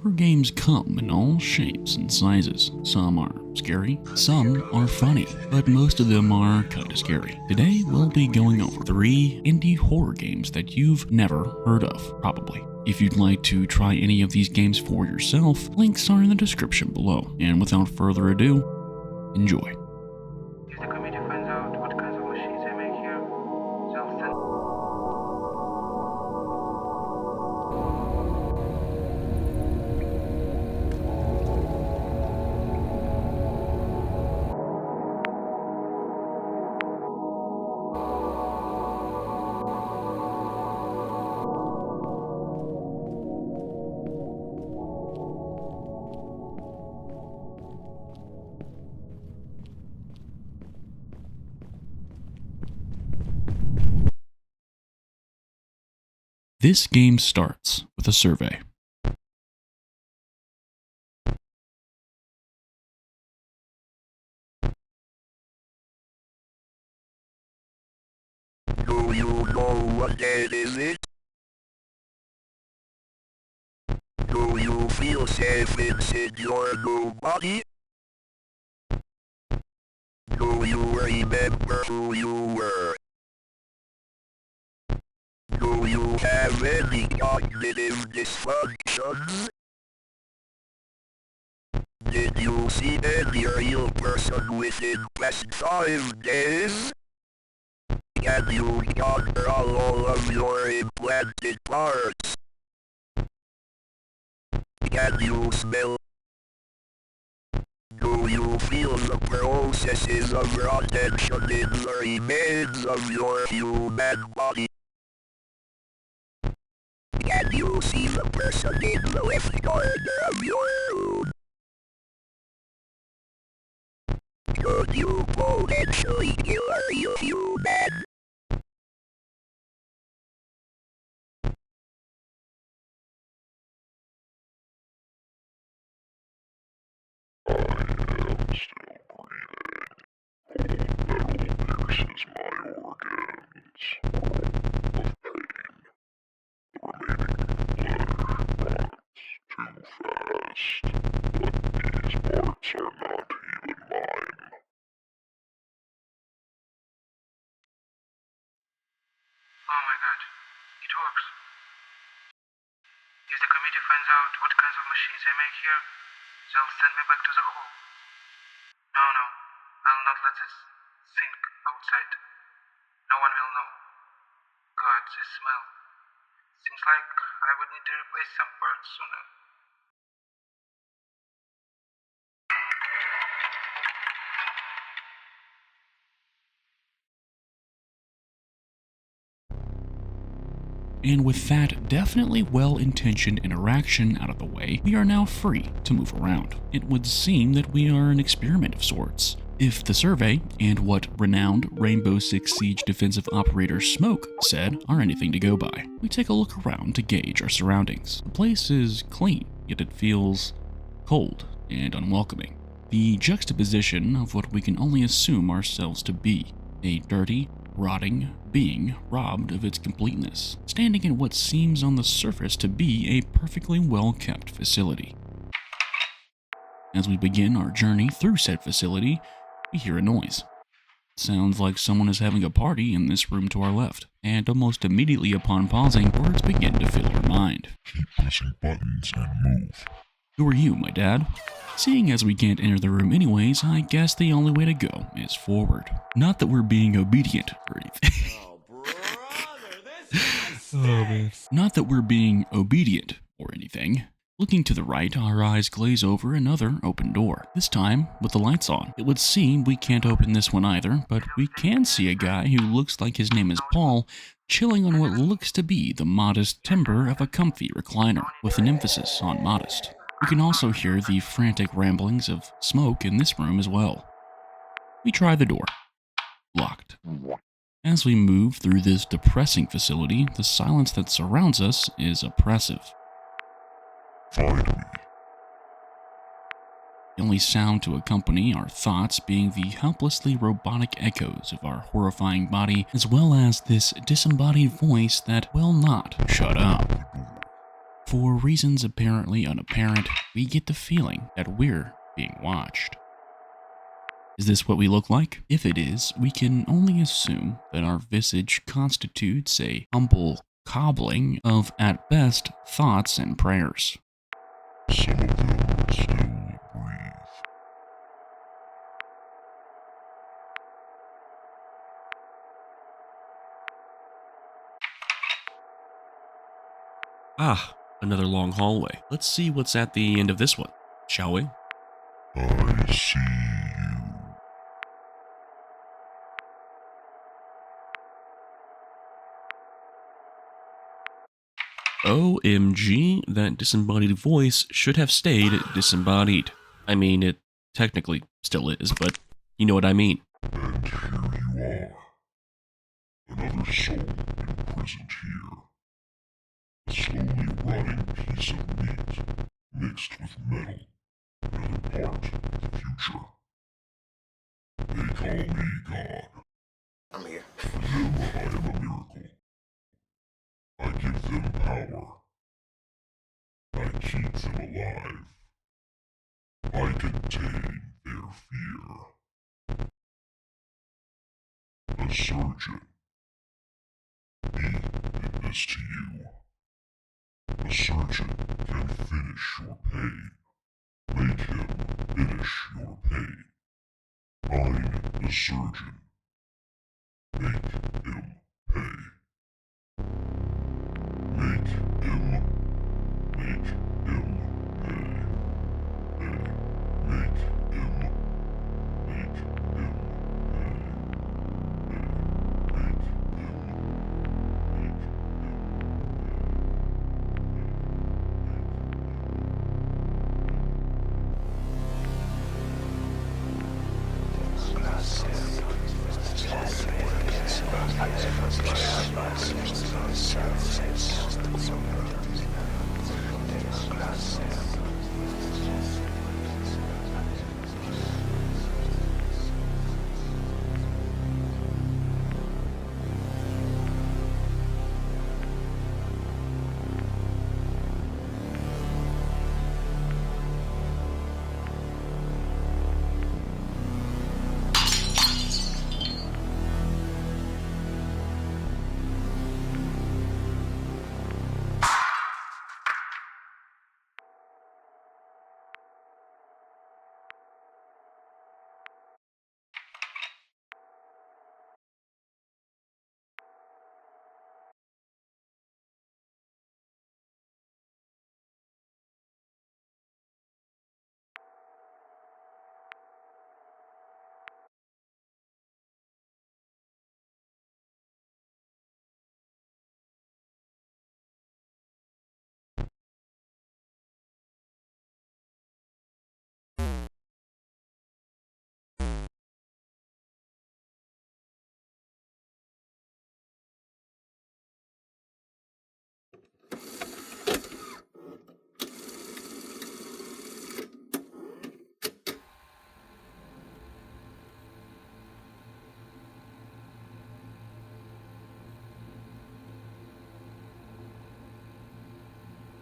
Horror games come in all shapes and sizes. Some are scary, some are funny, but most of them are kinda scary. Today we'll be going over 3 indie horror games that you've never heard of, probably. If you'd like to try any of these games for yourself, links are in the description below. And without further ado, enjoy. If the committee finds out what kinds of machines I make here, they'll send... This game starts with a survey. Do you know what day is it? Do you feel safe inside your new body? Do you remember who you were? Do you have any cognitive dysfunctions? Did you see any real person within past 5 days? Can you conquer all of your implanted parts? Can you smell? Do you feel the processes of rotation in the remains of your human body? Can you see the person in the left corner of your room? Could you potentially kill a real human? Oh my god, it works. If the committee finds out what kinds of machines I make here, they'll send me back to the hole. No, I'll not let this sink outside. No one will know. God, this smell. Seems like I would need to replace some parts sooner. And with that definitely well-intentioned interaction out of the way, we are now free to move around. It would seem that we are an experiment of sorts. If the survey and what renowned Rainbow Six Siege defensive operator Smoke said are anything to go by, we take a look around to gauge our surroundings. The place is clean, yet it feels cold and unwelcoming. The juxtaposition of what we can only assume ourselves to be, a dirty, rotting being robbed of its completeness, standing in what seems on the surface to be a perfectly well-kept facility. As we begin our journey through said facility, we hear a noise. It sounds like someone is having a party in this room to our left, and almost immediately upon pausing, words begin to fill your mind. Keep pressing buttons and move. Who are you, my dad? Seeing as we can't enter the room anyways, I guess the only way to go is forward. Not that we're being obedient or anything. Not that we're being obedient or anything. Looking to the right, our eyes glaze over another open door, this time with the lights on. It would seem we can't open this one either, but we can see a guy who looks like his name is Paul, chilling on what looks to be the modest timber of a comfy recliner, with an emphasis on modest. We can also hear the frantic ramblings of Smoke in this room as well. We try the door. Locked. As we move through this depressing facility, the silence that surrounds us is oppressive. Find me. The only sound to accompany our thoughts being the helplessly robotic echoes of our horrifying body, as well as this disembodied voice that will not shut up. For reasons apparently unapparent, we get the feeling that we're being watched. Is this what we look like? If it is, we can only assume that our visage constitutes a humble cobbling of, at best, thoughts and prayers. Some of them still breathe. Ah, another long hallway. Let's see what's at the end of this one, shall we? I see you. OMG, that disembodied voice should have stayed disembodied. I mean, it technically still is, but you know what I mean. And here you are. Another soul imprisoned here. A slowly rotting piece of meat mixed with metal. Another part of the future. They call me God. I'm here. For them, I am a miracle. I give them power. I keep them alive. I contain their fear. A surgeon. He did this to you. A surgeon can finish your pain. Make him finish your pain. Find the surgeon. Make him pay. Make him pay. Make him pay. Make him pay. Make him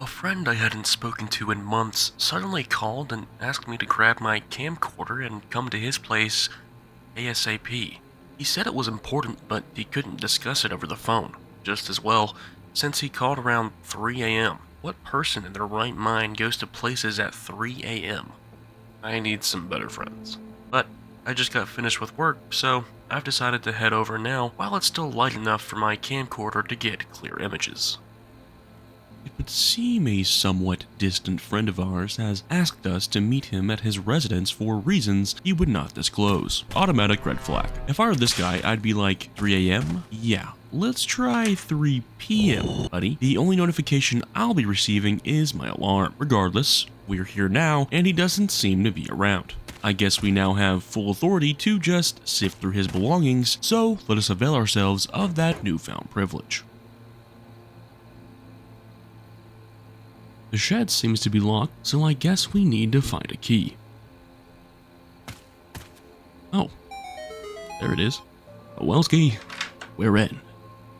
A friend I hadn't spoken to in months suddenly called and asked me to grab my camcorder and come to his place ASAP. He said it was important, but he couldn't discuss it over the phone. Just as well, since he called around 3 a.m. What person in their right mind goes to places at 3 a.m.? I need some better friends. But I just got finished with work, so I've decided to head over now while it's still light enough for my camcorder to get clear images. It would seem a somewhat distant friend of ours has asked us to meet him at his residence for reasons he would not disclose. Automatic red flag. If I were this guy, I'd be like, 3 a.m.? Yeah, let's try 3 p.m., buddy. The only notification I'll be receiving is my alarm. Regardless, we're here now, and he doesn't seem to be around. I guess we now have full authority to just sift through his belongings, so let us avail ourselves of that newfound privilege. The shed seems to be locked, so I guess we need to find a key. Oh, there it is. A Wells key. We're in.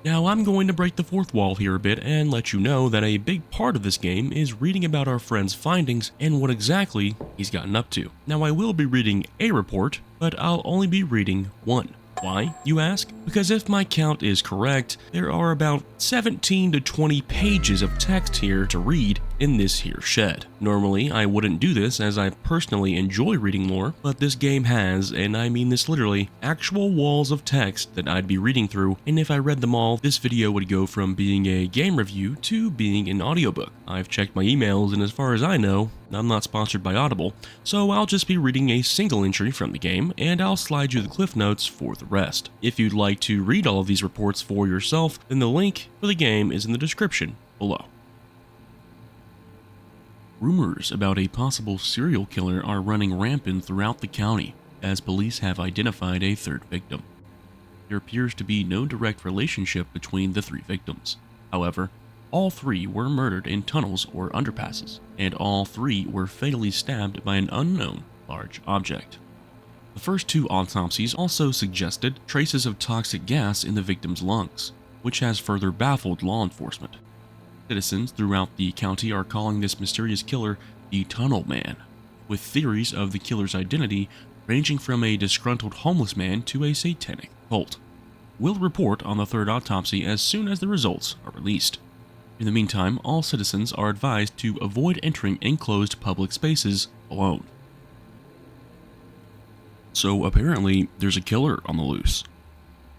Now I'm going to break the fourth wall here a bit and let you know that a big part of this game is reading about our friend's findings and what exactly he's gotten up to. Now I will be reading a report, but I'll only be reading one. Why, you ask? Because if my count is correct, there are about 17 to 20 pages of text here to read in this here shed. Normally, I wouldn't do this as I personally enjoy reading lore, but this game has, and I mean this literally, actual walls of text that I'd be reading through, and if I read them all, this video would go from being a game review to being an audiobook. I've checked my emails, and as far as I know, I'm not sponsored by Audible, so I'll just be reading a single entry from the game, and I'll slide you the cliff notes for the rest. If you'd like to read all of these reports for yourself, then the link for the game is in the description below. Rumors about a possible serial killer are running rampant throughout the county, as police have identified a third victim. There appears to be no direct relationship between the three victims. However, all three were murdered in tunnels or underpasses, and all three were fatally stabbed by an unknown large object. The first two autopsies also suggested traces of toxic gas in the victim's lungs, which has further baffled law enforcement. Citizens throughout the county are calling this mysterious killer the Tunnel Man, with theories of the killer's identity ranging from a disgruntled homeless man to a satanic cult. We'll report on the third autopsy as soon as the results are released. In the meantime, all citizens are advised to avoid entering enclosed public spaces alone. So apparently, there's a killer on the loose.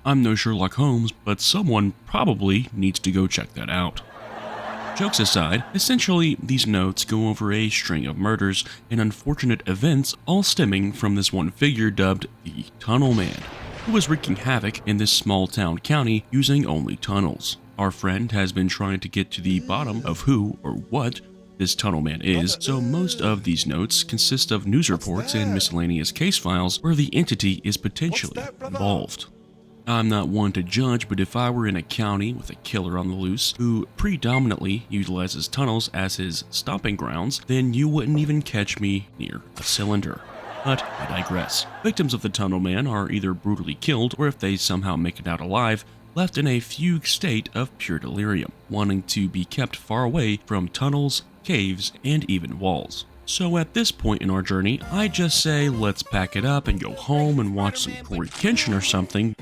I'm no Sherlock Holmes, but someone probably needs to go check that out. Jokes aside, essentially these notes go over a string of murders and unfortunate events all stemming from this one figure dubbed the Tunnel Man, who was wreaking havoc in this small town county using only tunnels. Our friend has been trying to get to the bottom of who or what this Tunnel Man is, so most of these notes consist of news reports and miscellaneous case files where the entity is potentially involved. I'm not one to judge, but if I were in a county with a killer on the loose who predominantly utilizes tunnels as his stomping grounds, then you wouldn't even catch me near a cylinder. But I digress. Victims of the Tunnel Man are either brutally killed, or if they somehow make it out alive, left in a fugue state of pure delirium, wanting to be kept far away from tunnels, caves, and even walls. So at this point in our journey, I just say let's pack it up and go home and watch some Corey Kenshin or something.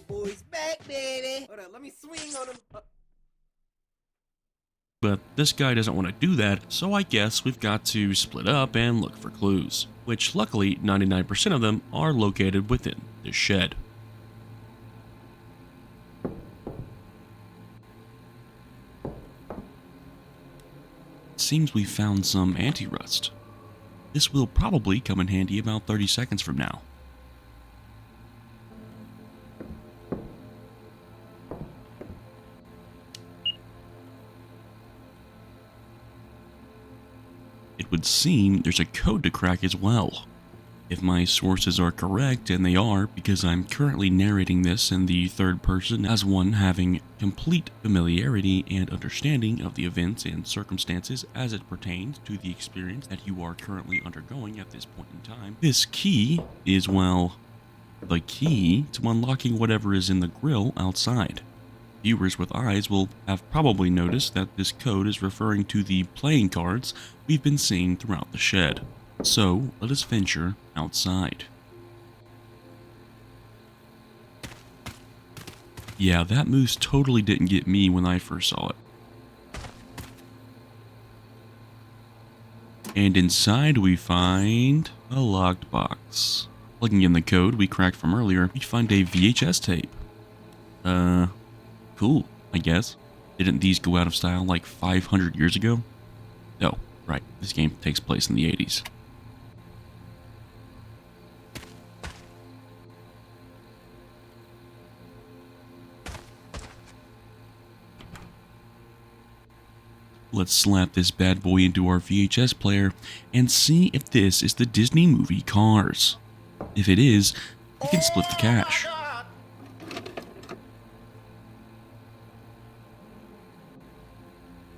Boy's back, baby. Hold on, let me swing on him. But this guy doesn't want to do that, so I guess we've got to split up and look for clues, which luckily 99% of them are located within this shed. It seems we found some anti-rust. This will probably come in handy about 30 seconds from now. It would seem there's a code to crack as well. If my sources are correct, and they are because I'm currently narrating this in the third person as one having complete familiarity and understanding of the events and circumstances as it pertains to the experience that you are currently undergoing at this point in time, this key is, well, the key to unlocking whatever is in the grill outside. Viewers with eyes will have probably noticed that this code is referring to the playing cards we've been seeing throughout the shed. So, let us venture outside. Yeah, that moose totally didn't get me when I first saw it. And inside we find a locked box. Plugging in the code we cracked from earlier, we find a VHS tape. Cool, I guess. Didn't these go out of style like 500 years ago? Oh, right, this game takes place in the 80s. Let's slap this bad boy into our VHS player and see if this is the Disney movie Cars. If it is, we can split the cash.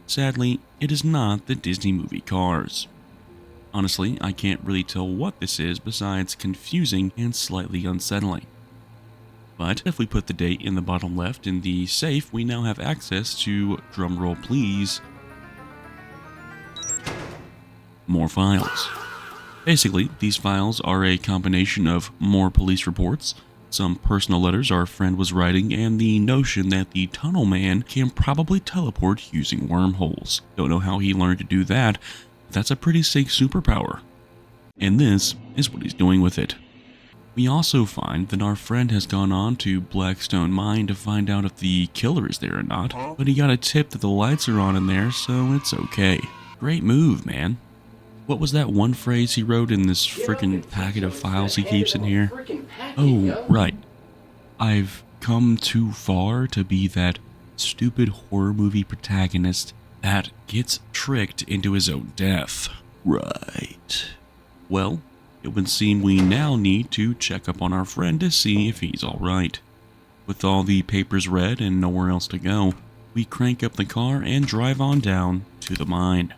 Sadly, it is not the Disney movie Cars. Honestly, I can't really tell what this is besides confusing and slightly unsettling. But if we put the date in the bottom left in the safe, we now have access to, drumroll please, more files. Basically, these files are a combination of more police reports, some personal letters our friend was writing, and the notion that the Tunnel Man can probably teleport using wormholes. Don't know how he learned to do that, but that's a pretty sick superpower. And this is what he's doing with it. We also find that our friend has gone on to Blackstone Mine to find out if the killer is there or not, but he got a tip that the lights are on in there, so it's okay. Great move, man. What was that one phrase he wrote in this freaking packet of files he keeps in here? Oh, right. I've come too far to be that stupid horror movie protagonist that gets tricked into his own death. Right. Well, it would seem we now need to check up on our friend to see if he's alright. With all the papers read and nowhere else to go, we crank up the car and drive on down to the mine.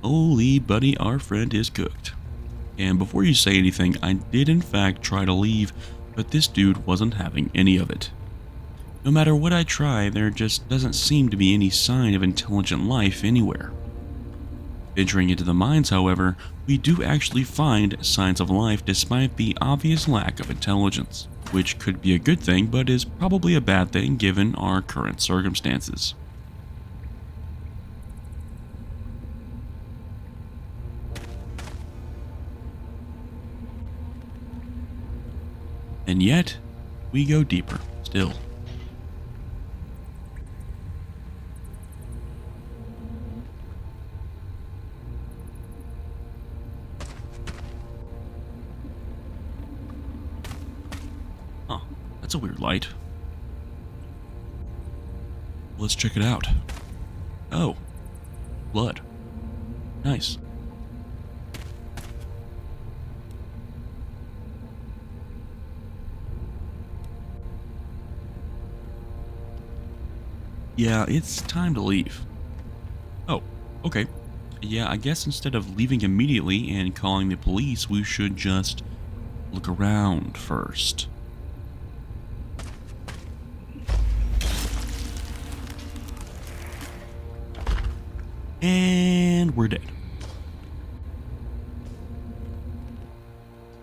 Holy buddy, our friend is cooked. And before you say anything, I did in fact try to leave, but this dude wasn't having any of it. No matter what I try, there just doesn't seem to be any sign of intelligent life anywhere. Venturing into the mines, however, we do actually find signs of life despite the obvious lack of intelligence, which could be a good thing, but is probably a bad thing given our current circumstances. And yet, we go deeper still. Huh, that's a weird light. Let's check it out. Oh, blood. Nice. Yeah, it's time to leave. Oh, okay. Yeah, I guess instead of leaving immediately and calling the police, we should just look around first. And we're dead.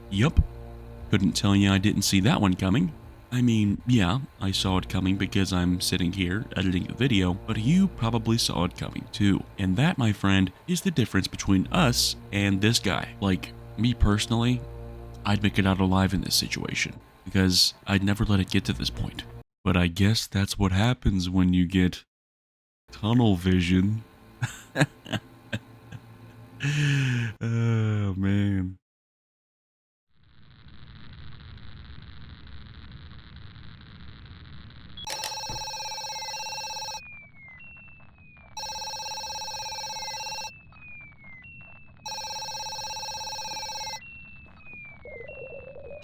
Yup. Couldn't tell you I didn't see that one coming. I mean, yeah, I saw it coming because I'm sitting here editing a video, but you probably saw it coming too. And that, my friend, is the difference between us and this guy. Like, me personally, I'd make it out alive in this situation, because I'd never let it get to this point. But I guess that's what happens when you get tunnel vision. Oh, man.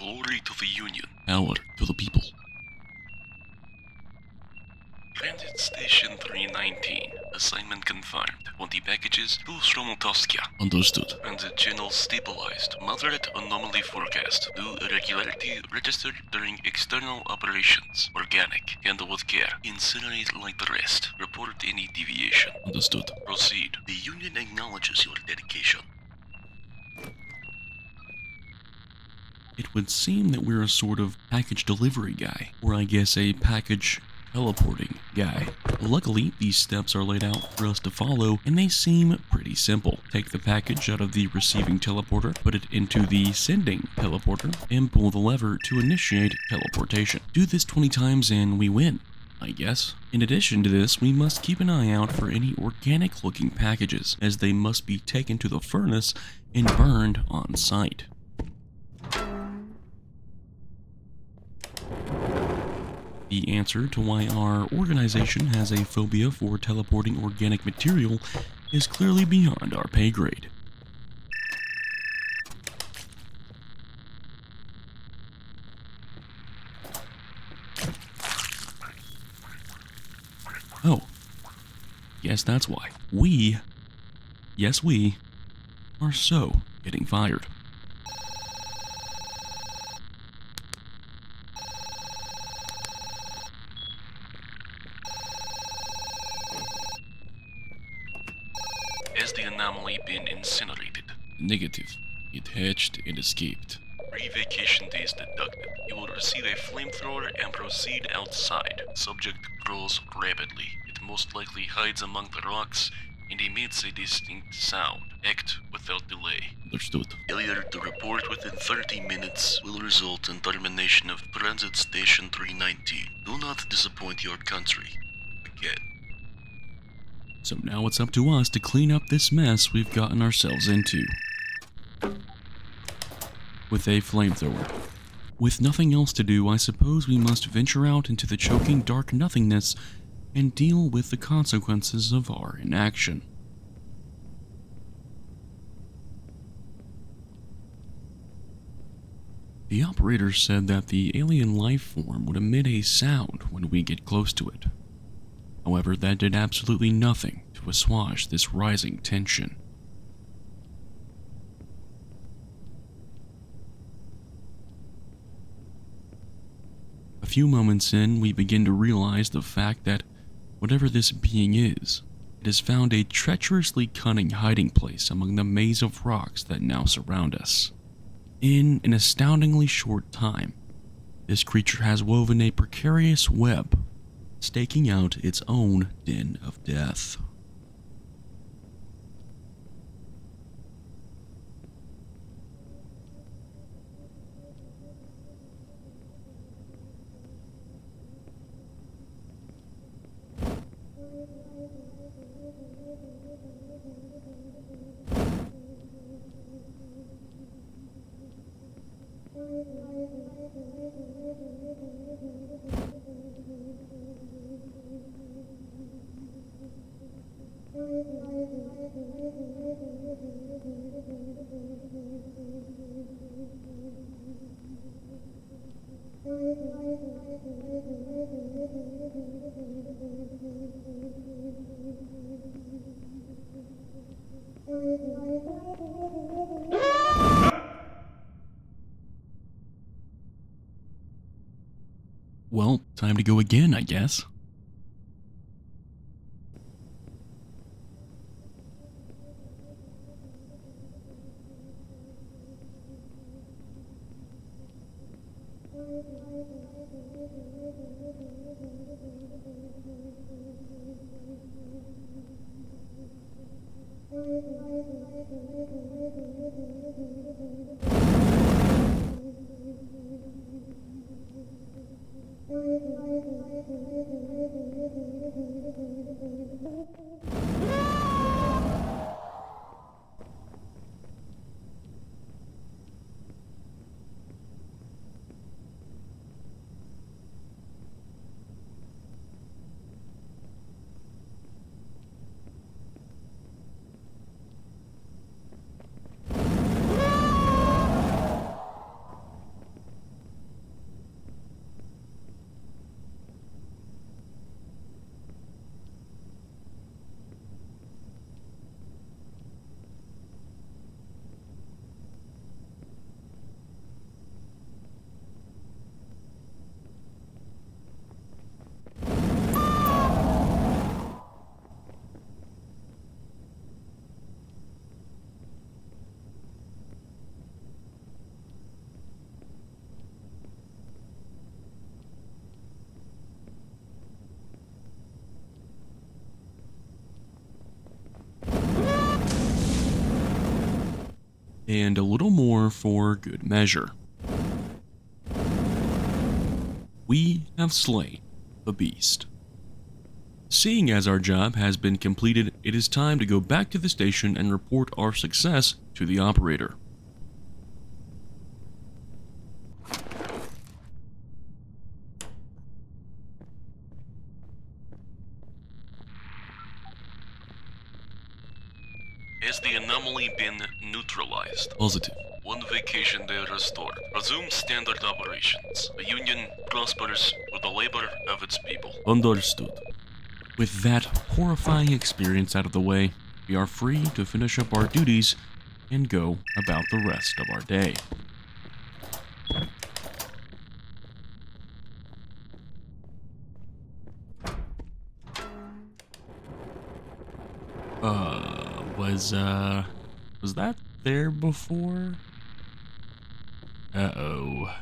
Glory to the Union. Power to the people. Transit Station 319. Assignment confirmed. 20 packages to Sromotoskia. Understood. Transit channel stabilized. Moderate anomaly forecast. New irregularity registered during external operations. Organic. Handle with care. Incinerate like the rest. Report any deviation. Understood. Proceed. The Union acknowledges your dedication. It would seem that we're a sort of package delivery guy, or I guess a package teleporting guy. Luckily, these steps are laid out for us to follow, and they seem pretty simple. Take the package out of the receiving teleporter, put it into the sending teleporter, and pull the lever to initiate teleportation. Do this 20 times and we win, I guess. In addition to this, we must keep an eye out for any organic-looking packages, as they must be taken to the furnace and burned on site. The answer to why our organization has a phobia for teleporting organic material is clearly beyond our pay grade. Oh, yes, that's why. We are so getting fired. Has the anomaly been incinerated? Negative. It hatched and escaped. 3 vacation days deducted. You will receive a flamethrower and proceed outside. Subject grows rapidly. It most likely hides among the rocks and emits a distinct sound. Act without delay. Understood. Failure to report within 30 minutes will result in termination of Transit Station 319. Do not disappoint your country. Again. So now it's up to us to clean up this mess we've gotten ourselves into. With a flamethrower. With nothing else to do, I suppose we must venture out into the choking dark nothingness and deal with the consequences of our inaction. The operator said that the alien life form would emit a sound when we get close to it. However, that did absolutely nothing to assuage this rising tension. A few moments in, we begin to realize the fact that whatever this being is, it has found a treacherously cunning hiding place among the maze of rocks that now surround us. In an astoundingly short time, this creature has woven a precarious web, staking out its own den of death. Well, time to go again, I guess. And a little more for good measure. We have slain the beast. Seeing as our job has been completed, it is time to go back to the station and report our success to the operator. Has the anomaly been neutralized? Positive. 1 vacation day restored. Resume standard operations. The Union prospers with the labor of its people. Understood. With that horrifying experience out of the way, we are free to finish up our duties and go about the rest of our day. Was that there before? Uh-oh.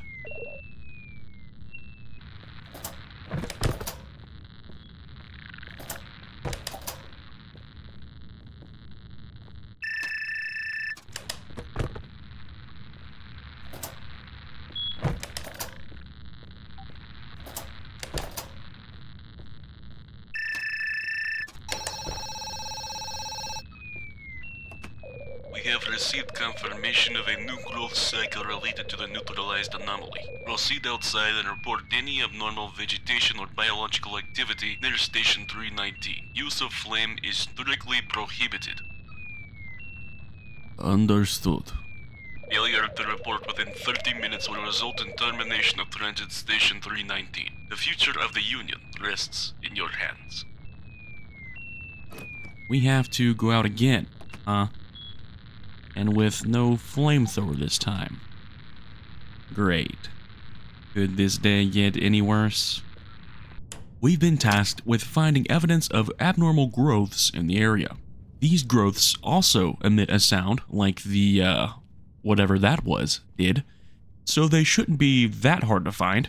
We have received confirmation of a new growth cycle related to the neutralized anomaly. Proceed outside and report any abnormal vegetation or biological activity near Station 319. Use of flame is strictly prohibited. Understood. Failure to report within 30 minutes will result in termination of Transit Station 319. The future of the Union rests in your hands. We have to go out again, huh? And with no flamethrower this time. Great. Could this day get any worse? We've been tasked with finding evidence of abnormal growths in the area. These growths also emit a sound like the, whatever that was, did, so they shouldn't be that hard to find.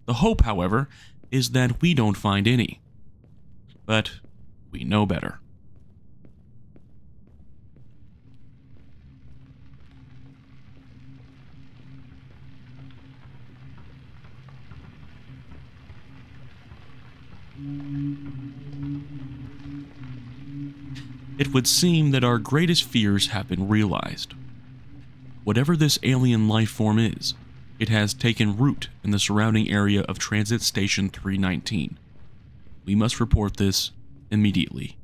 The hope, however, is that we don't find any. But we know better. It would seem that our greatest fears have been realized. Whatever this alien life form is, it has taken root in the surrounding area of Transit Station 319. We must report this immediately.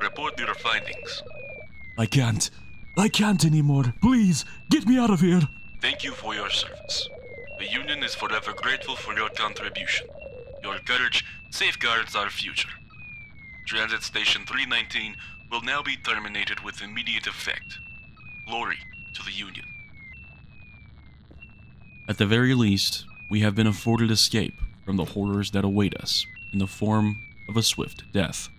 Report your findings. I can't anymore. Please, get me out of here. Thank you for your service. The Union is forever grateful for your contribution. Your courage safeguards our future. Transit Station 319 will now be terminated with immediate effect. Glory to the Union. At the very least, we have been afforded escape from the horrors that await us in the form of a swift death.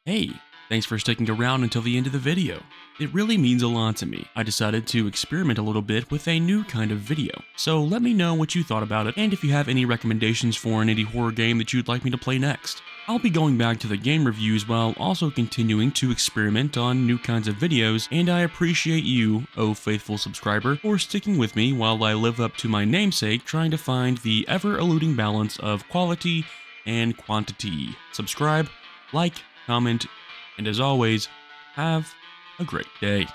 Hey, thanks for sticking around until the end of the video. It really means a lot to me. I decided to experiment a little bit with a new kind of video, so let me know what you thought about it and if you have any recommendations for an indie horror game that you'd like me to play next. I'll be going back to the game reviews while also continuing to experiment on new kinds of videos, and I appreciate you, oh faithful subscriber, for sticking with me while I live up to my namesake trying to find the ever-eluding balance of quality and quantity. Subscribe, like, comment, and as always, have a great day.